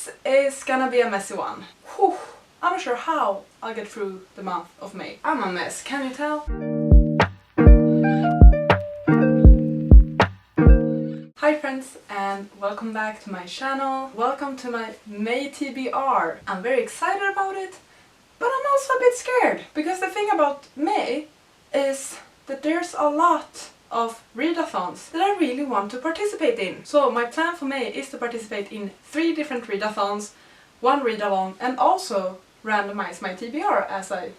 This is gonna be a messy one. Whew. I'm not sure how I'll get through the month of May. I'm a mess, can you tell? Hi friends and welcome back to my channel. Welcome to my May TBR. I'm very excited about it, but I'm also a bit scared because the thing about May is that there's a lot of readathons that I really want to participate in. So my plan for May is to participate in 3 different readathons, 1 read-along, and also randomize my TBR as I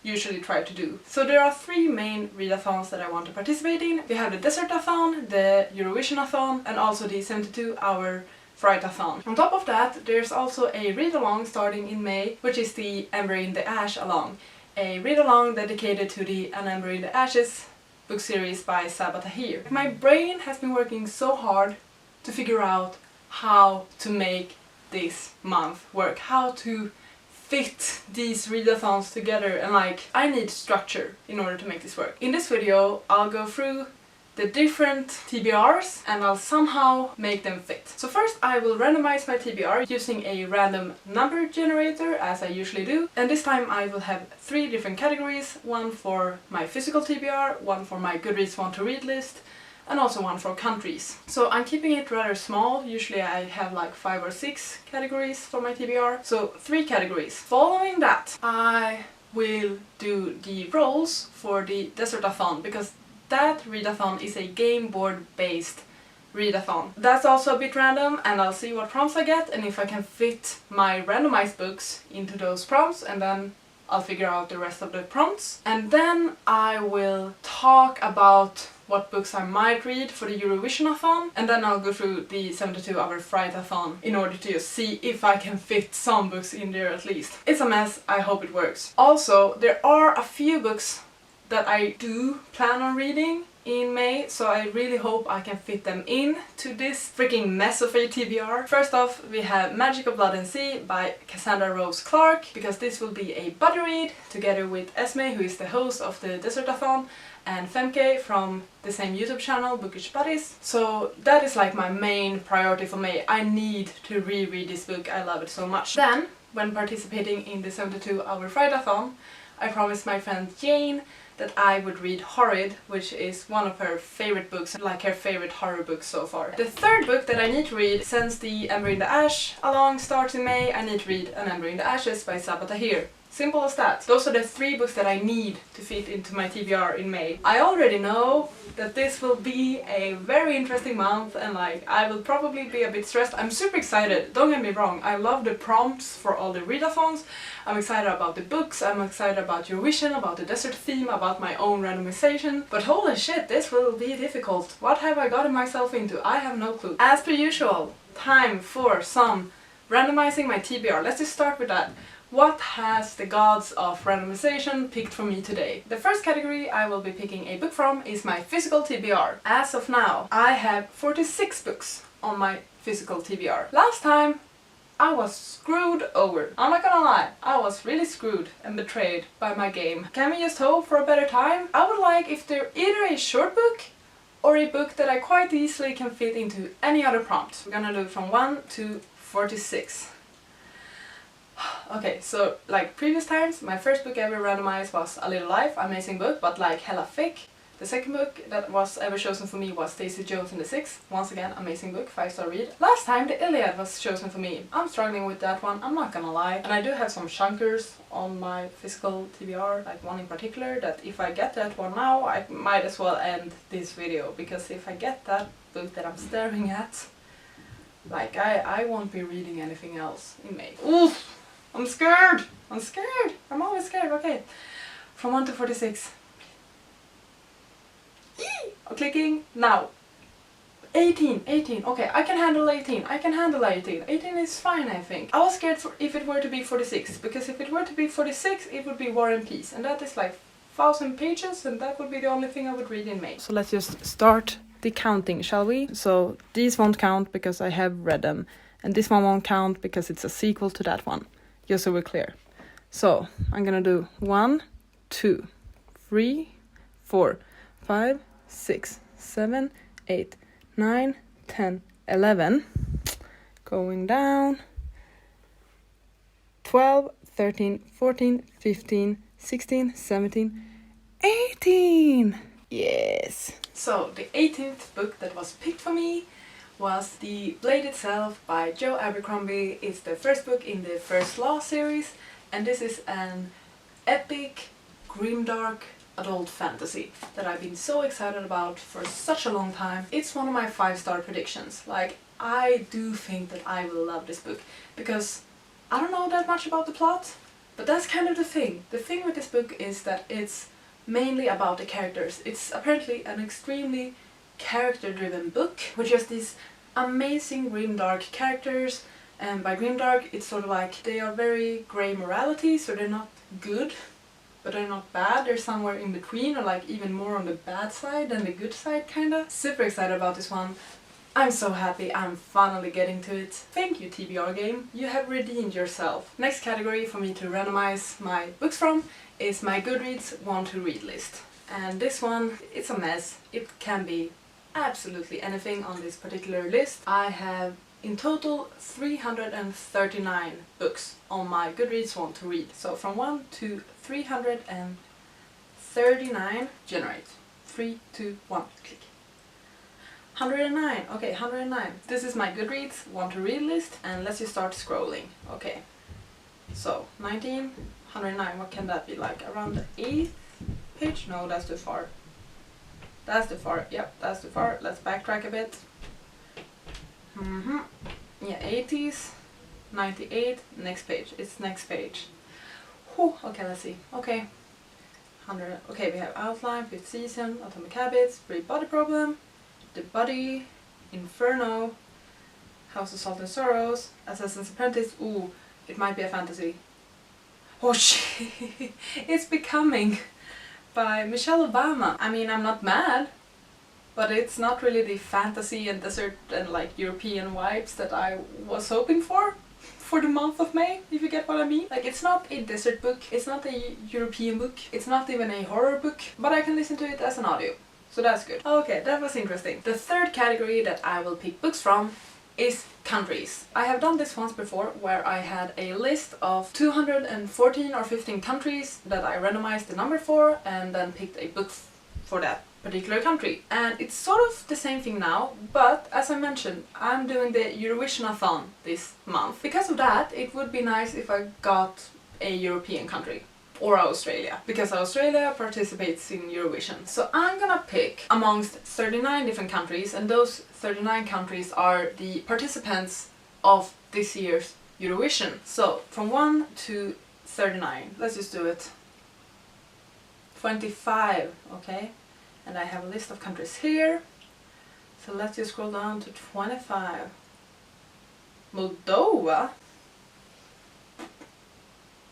usually try to do. So there are 3 main readathons that I want to participate in. We have the DesertAthon, the Eurovisionathon, and also the 72-hour Frightathon. On top of that, there's also a read-along starting in May, which is the Ember in the Ash along. A read-along dedicated to the An Ember in the Ashes book series by DesertAthon. My brain has been working so hard to figure out how to make this month work, how to fit these readathons together, and I need structure in order to make this work. In this video I'll go through the different TBRs and I'll somehow make them fit. So first I will randomize my TBR using a random number generator as I usually do, and this time I will have 3 different categories, one for my physical TBR, one for my Goodreads want to read list, and also one for countries. So I'm keeping it rather small. Usually I have like 5 or 6 categories for my TBR. So 3 categories. Following that, I will do the roles for the DesertAthon because that readathon is a game board based readathon. That's also a bit random and I'll see what prompts I get and if I can fit my randomized books into those prompts, and then I'll figure out the rest of the prompts. And then I will talk about what books I might read for the Eurovisionathon, and then I'll go through the 72-hour Frightathon in order to just see if I can fit some books in there at least. It's a mess, I hope it works. Also, there are a few books that I do plan on reading in May, so I really hope I can fit them in to this freaking mess of a TBR. First off, we have Magic of Blood and Sea by Cassandra Rose Clark, because this will be a buddy read together with Esme, who is the host of the DesertAthon, and Femke from the same YouTube channel, Bookish Buddies. So that is like my main priority for May. I need to reread this book, I love it so much. Then, when participating in the 72-hour Frightathon, I promised my friend Jane that I would read Horrid, which is one of her favorite books, like her favorite horror book so far. The third book that I need to read, since the Ember in the Ash along starts in May, I need to read An Ember in the Ashes by DesertAthon. Simple as that. Those are the 3 books that I need to fit into my TBR in May. I already know that this will be a very interesting month and I will probably be a bit stressed. I'm super excited, don't get me wrong. I love the prompts for all the readathons. I'm excited about the books, I'm excited about Eurovision, about the desert theme, about my own randomization. But holy shit, this will be difficult. What have I gotten myself into? I have no clue. As per usual, time for some randomizing my TBR. Let's just start with that. What has the gods of randomization picked for me today? The first category I will be picking a book from is my physical TBR. As of now, I have 46 books on my physical TBR. Last time, I was screwed over. I'm not gonna lie, I was really screwed and betrayed by my game. Can we just hope for a better time? I would like if they're either a short book or a book that I quite easily can fit into any other prompt. We're gonna do it from 1 to 46. Okay, so like previous times, my first book ever randomized was A Little Life, amazing book, but like hella thick. The second book that was ever chosen for me was Daisy Jones and the Six. Once again, amazing book, 5-star read. Last time the Iliad was chosen for me. I'm struggling with that one, I'm not gonna lie. And I do have some chunkers on my physical TBR, like one in particular, that if I get that one now, I might as well end this video. Because if I get that book that I'm staring at, like I won't be reading anything else in May. Oof! I'm scared! I'm scared! I'm always scared, okay. From 1 to 46. I'm clicking now. 18, okay, I can handle 18, I can handle 18. 18 is fine, I think. I was scared if it were to be 46, because if it were to be 46, it would be War and Peace, and that is like 1,000 pages, and that would be the only thing I would read in May. So let's just start the counting, shall we? So these won't count because I have read them, and this one won't count because it's a sequel to that one. Just so we're clear. So I'm gonna do 1, 2, 3, 4, 5, 6, 7, 8, 9, 10, 11. Going down 12, 13, 14, 15, 16, 17, 18! Yes! So, the 18th book that was picked for me was The Blade Itself by Joe Abercrombie. It's the first book in the First Law series, and this is an epic, grimdark adult fantasy that I've been so excited about for such a long time. It's one of my 5-star predictions. Like, I do think that I will love this book, because I don't know that much about the plot, but that's kind of the thing. The thing with this book is that it's mainly about the characters. It's apparently an extremely character-driven book, with just these amazing grimdark characters, and by grimdark it's sort of like they are very grey morality, so they're not good, but they're not bad, they're somewhere in between, or like even more on the bad side than the good side, kinda. Super excited about this one. I'm so happy I'm finally getting to it. Thank you, TBR game, you have redeemed yourself. Next category for me to randomize my books from is my Goodreads want to read list. And this one, it's a mess. It can be absolutely anything on this particular list. I have in total 339 books on my Goodreads want to read. So from 1 to 339, generate. 3, 2, 1, click. 109, okay, 109. This is my Goodreads want to read list, and let's just start scrolling. Okay, so 19, 109, what can that be, like around the 8th page? No, that's too far. That's too far, yep, that's too far. Let's backtrack a bit. Yeah, 80s, 98, next page, it's next page. Whew, okay, let's see, okay. 100, okay, we have outline, 5th season, atomic habits, brief body problem, the body, inferno, house of salt and sorrows, assassin's apprentice. Ooh, it might be a fantasy. Oh shit, it's becoming by Michelle Obama. I mean, I'm not mad, but it's not really the fantasy and desert and like European vibes that I was hoping for the month of May, if you get what I mean. Like, it's not a desert book, it's not a European book, it's not even a horror book, but I can listen to it as an audio. So that's good. Okay, that was interesting. The third category that I will pick books from is countries. I have done this once before, where I had a list of 214 or 15 countries that I randomized the number for, and then picked a book for that particular country. And it's sort of the same thing now, but as I mentioned, I'm doing the Eurovisionathon this month. Because of that, it would be nice if I got a European country. Or Australia, because Australia participates in Eurovision. So I'm gonna pick amongst 39 different countries, and those 39 countries are the participants of this year's Eurovision. So from 1 to 39, let's just do it. 25, okay? And I have a list of countries here. So let's just scroll down to 25. Moldova?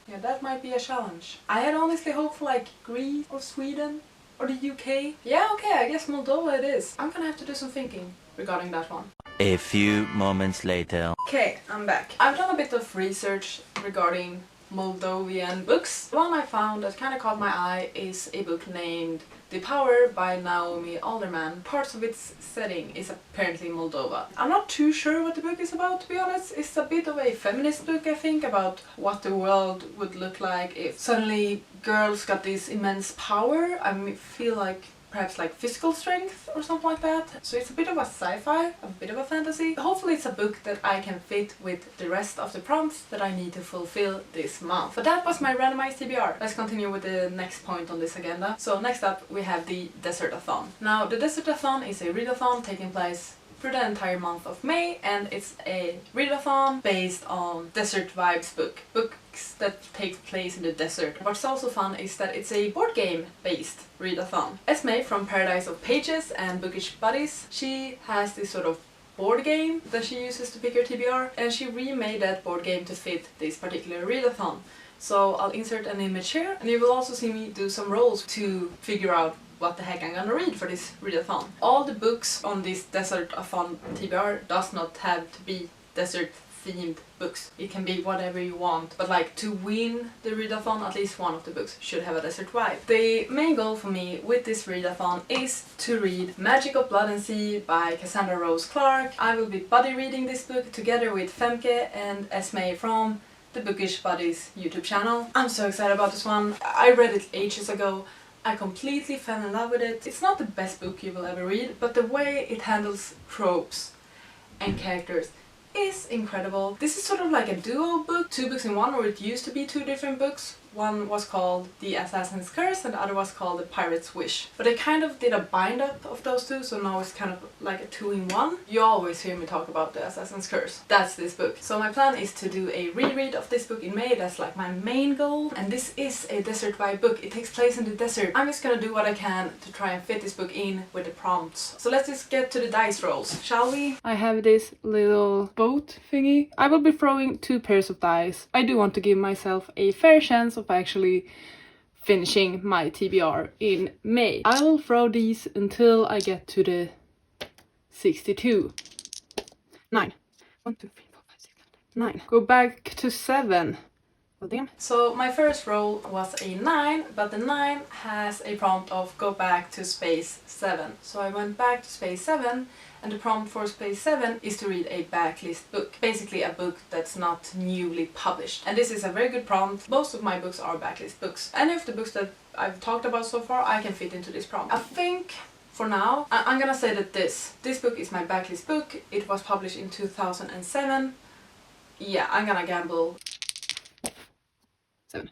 Yeah, that might be a challenge. I had honestly hoped for like Greece or Sweden or the UK. Yeah, okay, I guess Moldova it is. I'm gonna have to do some thinking regarding that one. A few moments later. Okay, I'm back. I've done a bit of research regarding Moldovan books. The one I found that kind of caught my eye is a book named The Power by Naomi Alderman. Parts of its setting is apparently Moldova. I'm not too sure what the book is about, to be honest. It's a bit of a feminist book, I think, about what the world would look like if suddenly girls got this immense power. I feel like perhaps like physical strength or something like that. So it's a bit of a sci-fi, a bit of a fantasy. Hopefully it's a book that I can fit with the rest of the prompts that I need to fulfill this month. But that was my randomized TBR. Let's continue with the next point on this agenda. So next up we have the DesertAthon. Now the DesertAthon is a readathon taking place through the entire month of May, and it's a readathon based on desert vibes books that take place in the desert. What's also fun is that it's a board game based readathon. Esme from Paradise of Pages and Bookish Buddies, she has this sort of board game that she uses to pick her TBR, and she remade that board game to fit this particular readathon. So I'll insert an image here, and you will also see me do some rolls to figure out what the heck I'm gonna read for this readathon. All the books on this DesertAthon TBR does not have to be desert themed books. It can be whatever you want, but like to win the readathon, at least one of the books should have a desert vibe. The main goal for me with this readathon is to read Magic of Blood and Sea by Cassandra Rose Clark. I will be buddy reading this book together with Femke and Esme from the Bookish Buddies YouTube channel. I'm so excited about this one. I read it ages ago. I completely fell in love with it. It's not the best book you will ever read, but the way it handles tropes and characters is incredible. This is sort of like a duo book, 2 books in one, or it used to be 2 different books. One was called The Assassin's Curse and the other was called The Pirate's Wish. But they kind of did a bind up of those two, so now it's kind of like a 2 in 1. You always hear me talk about The Assassin's Curse. That's this book. So my plan is to do a reread of this book in May. That's like my main goal. And this is a desert vibe book. It takes place in the desert. I'm just gonna do what I can to try and fit this book in with the prompts. So let's just get to the dice rolls, shall we? I have this little boat thingy. I will be throwing 2 pairs of dice. I do want to give myself a fair chance of actually finishing my TBR in May. I will throw these until I get to the 62. 9. 1, 2, 3, 4, 5, 6, 7, 8, 9. Go back to 7. Oh, damn. So my first roll was a 9, but the 9 has a prompt of go back to space 7. So I went back to space 7, and the prompt for space 7 is to read a backlist book. Basically a book that's not newly published. And this is a very good prompt. Most of my books are backlist books. Any of the books that I've talked about so far, I can fit into this prompt. I think for now, I'm gonna say that this book is my backlist book. It was published in 2007. Yeah, I'm gonna gamble 7.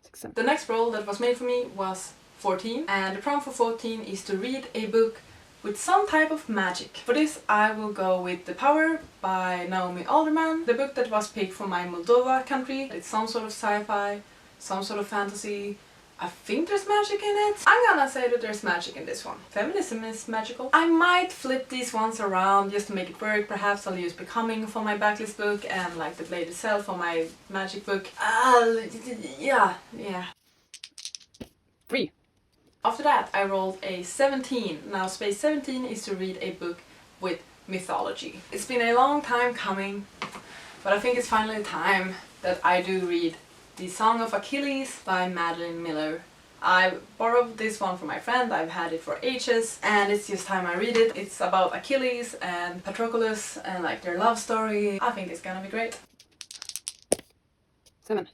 6, 7. The next roll that was made for me was 14, and the prompt for 14 is to read a book with some type of magic. For this I will go with The Power by Naomi Alderman, the book that was picked for my Moldova country. It's some sort of sci-fi, some sort of fantasy. I think there's magic in it. I'm gonna say that there's magic in this one. Feminism is magical. I might flip these ones around just to make it work. Perhaps I'll use Becoming for my backlist book and like The Blade itself for my magic book. Yeah. 3. After that I rolled a 17. Now space 17 is to read a book with mythology. It's been a long time coming, but I think it's finally time that I do read The Song of Achilles by Madeline Miller. I borrowed this one from my friend. I've had it for ages and it's just time I read it. It's about Achilles and Patroclus and like their love story. I think it's gonna be great. 7.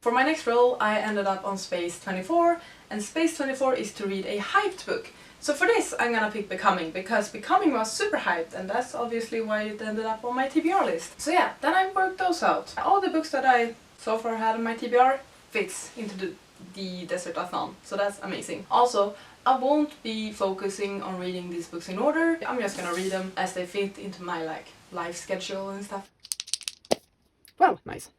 For my next roll I ended up on space 24, and space 24 is to read a hyped book. So for this I'm gonna pick Becoming, because Becoming was super hyped and that's obviously why it ended up on my TBR list. So yeah, then I worked those out. All the books that I so far had on my TBR fits into the DesertAthon, so that's amazing. Also, I won't be focusing on reading these books in order. I'm just gonna read them as they fit into my like life schedule and stuff. Well, nice.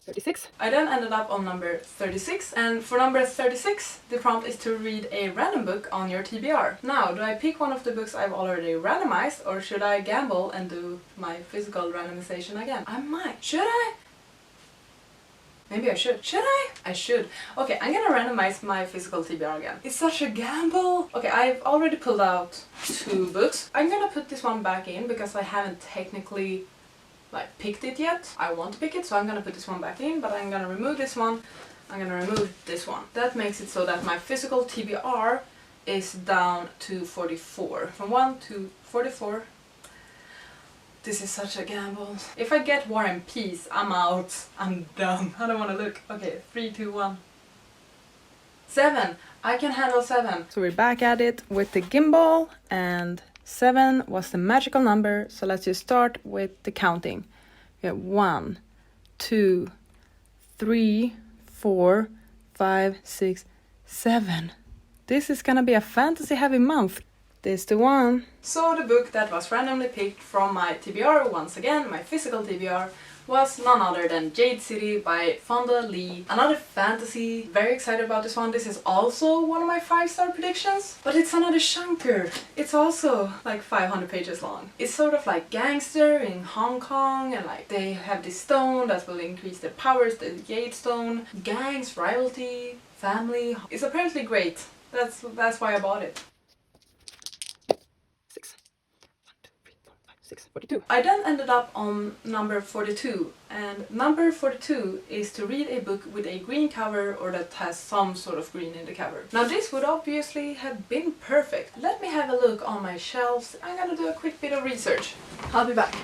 36. I then ended up on number 36, and for number 36 the prompt is to read a random book on your TBR. Now, do I pick one of the books I've already randomized, or should I gamble and do my physical randomization again? I might. Should I? Maybe I should. Should I? I should. Okay, I'm gonna randomize my physical TBR again. It's such a gamble! Okay, I've already pulled out 2 books. I'm gonna put this one back in because I haven't technically like picked it yet. I want to pick it, so I'm gonna put this one back in, but I'm gonna remove this one. I'm gonna remove this one. That makes it so that my physical TBR is down to 44. From 1 to 44. This is such a gamble. If I get War and Peace, I'm out. I'm done. I don't want to look. Okay, 3, 2, 1. 7. I can handle 7. So we're back at it with the gimbal, and 7 was the magical number, so let's just start with the counting. We have 1, 2, 3, 4, 5, 6, 7. This is gonna be a fantasy heavy month. This is the one. So the book that was randomly picked from my TBR, once again, my physical TBR, was none other than Jade City by Fonda Lee. Another fantasy. Very excited about this one. This is also one of my 5-star predictions, but it's another chunker. It's also like 500 pages long. It's sort of like gangster in Hong Kong, and like they have this stone that will increase their powers, the Jade Stone. Gangs, rivalry, family. It's apparently great. That's why I bought it. 6. 1, 2, 3, 4, 5, 6. 42. I then ended up on number 42, and number 42 is to read a book with a green cover or that has some sort of green in the cover. Now this would obviously have been perfect. Let me have a look on my shelves. I'm gonna do a quick bit of research. I'll be back.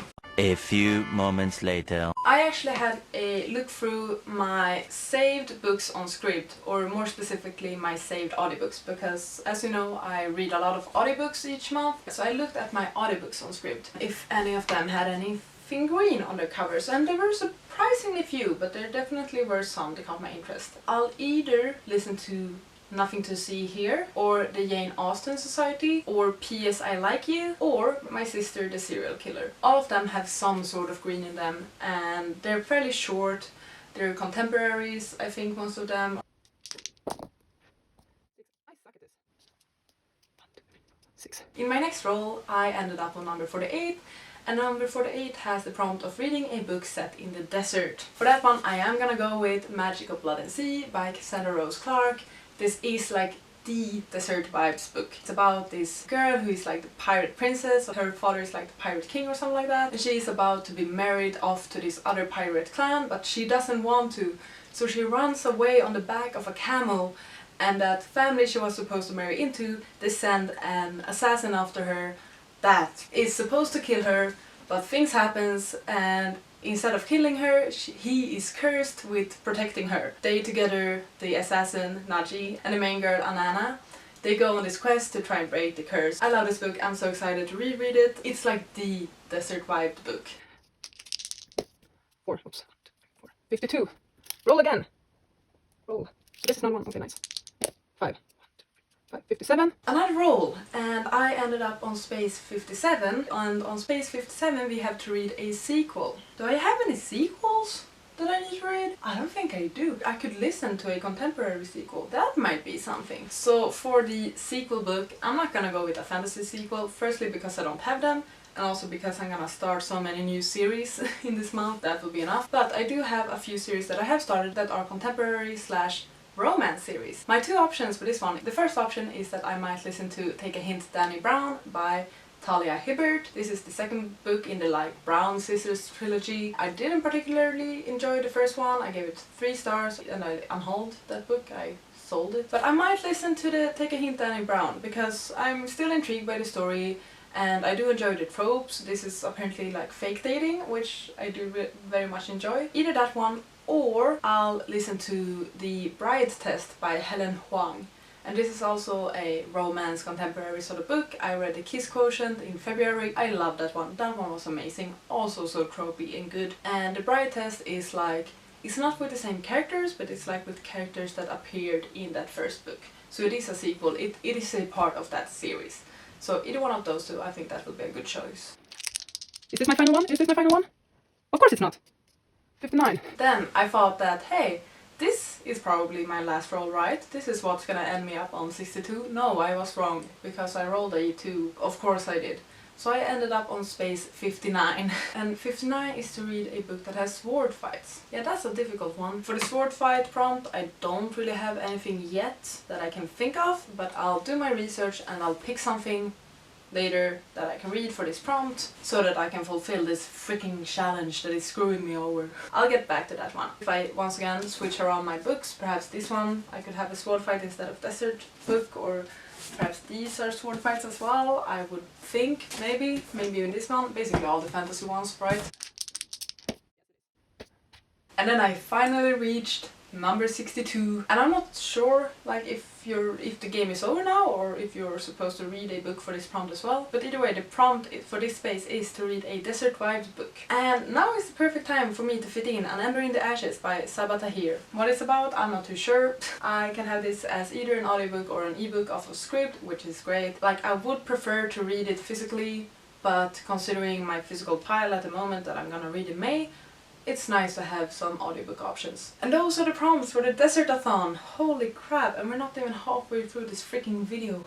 A few moments later. I actually had a look through my saved books on Scribd, or more specifically my saved audiobooks, because as you know I read a lot of audiobooks each month, so I looked at my audiobooks on Scribd, if any of them had anything green on their covers, and there were surprisingly few, but there definitely were some that caught my interest. I'll either listen to Nothing to See Here, or the Jane Austen Society, or P.S. I Like You, or My Sister the Serial Killer. All of them have some sort of green in them, and they're fairly short. They're contemporaries, I think, most of them. In my next roll, I ended up on number 48, and number 48 has the prompt of reading a book set in the desert. For that one, I am gonna go with Magic of Blood and Sea by Cassandra Rose Clarke. This is like the desert vibes book. It's about this girl who is like the pirate princess. Her father is like the pirate king or something like that. And she is about to be married off to this other pirate clan, but she doesn't want to. So she runs away on the back of a camel, and that family she was supposed to marry into, they send an assassin after her that is supposed to kill her, but things happens, and instead of killing her, he is cursed with protecting her. They together, the assassin Naji and the main girl Anana, they go on this quest to try and break the curse. I love this book, I'm so excited to reread it. It's like the desert vibed book. 52. Roll again. Roll. This is not one, okay, nice. 5. 57. Another roll, and I ended up on space 57, and on space 57 we have to read a sequel. Do I have any sequels that I need to read? I don't think I do. I could listen to a contemporary sequel. That might be something. So for the sequel book, I'm not gonna go with a fantasy sequel, firstly because I don't have them, and also because I'm gonna start so many new series in this month, that will be enough. But I do have a few series that I have started that are contemporary / romance series. My two options for this one. The first option is that I might listen to Take a Hint, Danny Brown by Talia Hibbert. This is the second book in the like Brown Sisters trilogy. I didn't particularly enjoy the first one. I gave it 3 stars and I unhauled that book. I sold it. But I might listen to the Take a Hint, Danny Brown because I'm still intrigued by the story and I do enjoy the tropes. This is apparently like fake dating, which I do very much enjoy. Either that one, or I'll listen to The Bride Test by Helen Huang. And this is also a romance contemporary sort of book. I read The Kiss Quotient in February. I love that one. That one was amazing. Also so tropey and good. And The Bride Test is like, it's not with the same characters, but it's like with characters that appeared in that first book. So it is a sequel. It is a part of that series. So either one of those two, I think that would be a good choice. Is this my final one? Is this my final one? Of course it's not. 59. Then I thought that, hey, this is probably my last roll, right? This is what's gonna end me up on 62. No, I was wrong, because I rolled a 2. Of course I did. So I ended up on space 59. And 59 is to read a book that has sword fights. Yeah, that's a difficult one. For the sword fight prompt, I don't really have anything yet that I can think of, but I'll do my research and I'll pick something later that I can read for this prompt so that I can fulfill this freaking challenge that is screwing me over. I'll get back to that one. If I once again switch around my books, perhaps this one I could have a sword fight instead of desert book, or perhaps these are sword fights as well. I would think, maybe in this one, basically all the fantasy ones, right? And then I finally reached number 62, and I'm not sure like if the game is over now or if you're supposed to read a book for this prompt as well, but either way the prompt for this space is to read a Desert Vibes book. And now is the perfect time for me to fit in An Ember in the Ashes by Sabaa Tahir. What it's about, I'm not too sure. I can have this as either an audiobook or an ebook off of Scribd, which is great. Like, I would prefer to read it physically, but considering my physical pile at the moment that I'm gonna read in May, it's nice to have some audiobook options. And those are the prompts for the DesertAthon. Holy crap, and we're not even halfway through this freaking video.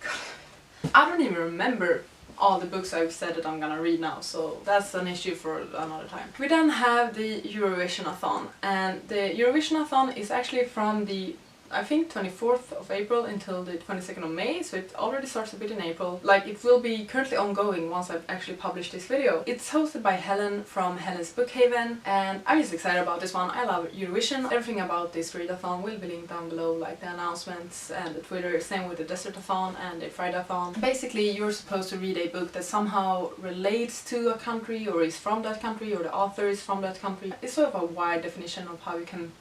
God. I don't even remember all the books I've said that I'm gonna read now, so that's an issue for another time. We then have the Eurovisionathon, and the Eurovisionathon is actually from the I think 24th of April until the 22nd of May, so it already starts a bit in April. Like, it will be currently ongoing once I've actually published this video. It's hosted by Helen from Helen's Bookhaven, and I'm just excited about this one. I love Eurovision. Everything about this readathon will be linked down below, like the announcements and the Twitter, same with the DesertAthon and the FRIGHTAthon. Basically, you're supposed to read a book that somehow relates to a country or is from that country or the author is from that country. It's sort of a wide definition of how you can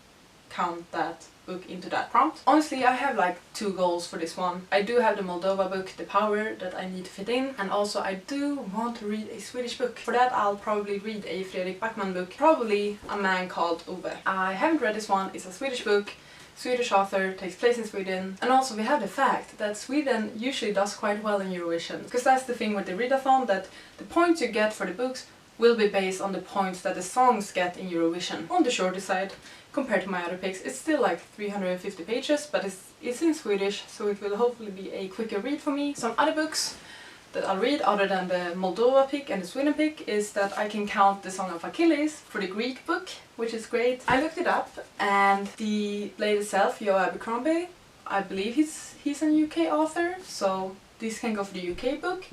count that book into that prompt. Honestly, I have like 2 goals for this one. I do have the Moldova book, The Power, that I need to fit in, and also I do want to read a Swedish book. For that, I'll probably read a Fredrik Backman book, probably A Man Called Ove. I haven't read this one. It's a Swedish book, Swedish author, takes place in Sweden, and also we have the fact that Sweden usually does quite well in Eurovision, because that's the thing with the readathon, that the points you get for the books will be based on the points that the songs get in Eurovision. On the shorter side, compared to my other picks, it's still like 350 pages, but it's in Swedish, so it will hopefully be a quicker read for me. Some other books that I'll read, other than the Moldova pick and the Sweden pick, is that I can count the Song of Achilles for the Greek book, which is great. I looked it up, and the blade itself, Joe Abercrombie, I believe he's a UK author, so this can go for the UK book.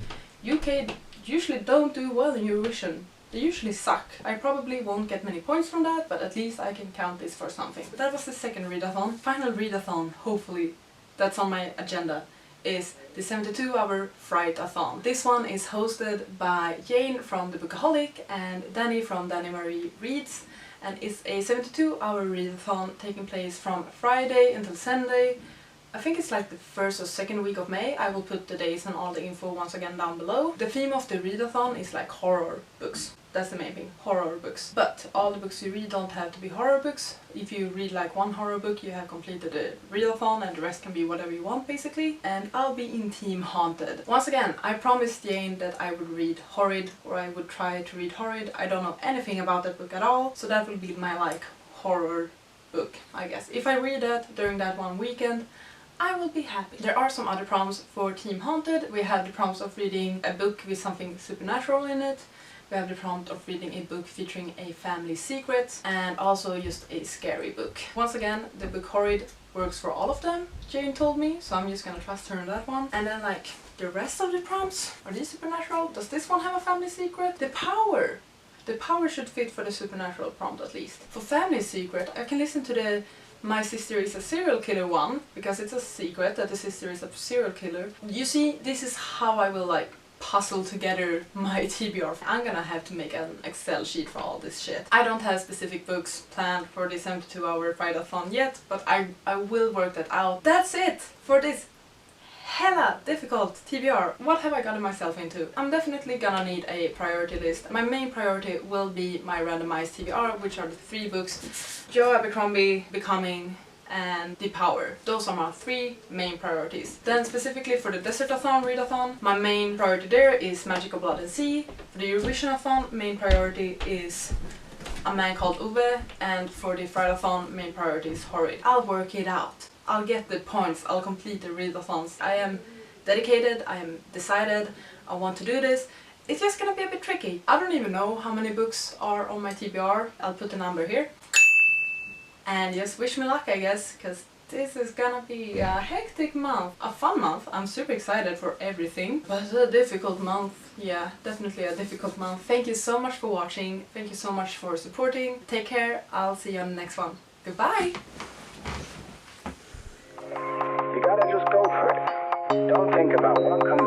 UK usually don't do well in Eurovision. They usually suck. I probably won't get many points from that, but at least I can count this for something. That was the second readathon. Final readathon, hopefully, that's on my agenda, is the 72-hour Frightathon. This one is hosted by Jane from The Bookaholic and Danny from Danny Marie Reads, and it's a 72-hour readathon taking place from Friday until Sunday. I think it's like the 1st or 2nd week of May. I will put the dates and all the info once again down below. The theme of the readathon is like horror books. That's the main thing, horror books. But all the books you read don't have to be horror books. If you read like one horror book, you have completed the readathon, and the rest can be whatever you want basically. And I'll be in Team Haunted. Once again, I promised Jane that I would read Horrid, or I would try to read Horrid. I don't know anything about that book at all, so that will be my like horror book, I guess. If I read that during that one weekend, I will be happy. There are some other prompts for Team Haunted. We have the prompts of reading a book with something supernatural in it. We have the prompt of reading a book featuring a family secret, and also just a scary book. Once again, the book Horrid works for all of them, Jane told me, so I'm just gonna trust her on that one. And then like the rest of the prompts, are these supernatural? Does this one have a family secret? The Power! The Power should fit for the supernatural prompt at least. For family secret, I can listen to the My Sister is a Serial Killer one, because it's a secret that the sister is a serial killer. You see, this is how I will like puzzle together my TBR. I'm gonna have to make an Excel sheet for all this shit. I don't have specific books planned for the 72-hour Frightathon yet, but I will work that out. That's it for this hella difficult TBR. What have I gotten myself into? I'm definitely gonna need a priority list. My main priority will be my randomized TBR, which are the 3 books: Joe Abercrombie, Becoming, and The Power. Those are my 3 main priorities. Then specifically for the DesertAthon readathon, my main priority there is Magical Blood and Sea. For the Eurovisionathon, main priority is A Man Called Ove, and for the Frightathon, main priority is Horrid. I'll work it out. I'll get the points, I'll complete the readathons. I am dedicated, I am decided, I want to do this. It's just gonna be a bit tricky. I don't even know how many books are on my TBR. I'll put the number here. And just wish me luck, I guess, because this is gonna be a hectic month. A fun month, I'm super excited for everything. But a difficult month, yeah, definitely a difficult month. Thank you so much for watching, thank you so much for supporting. Take care, I'll see you on the next one. Goodbye! You gotta just go for it. Don't think about what comes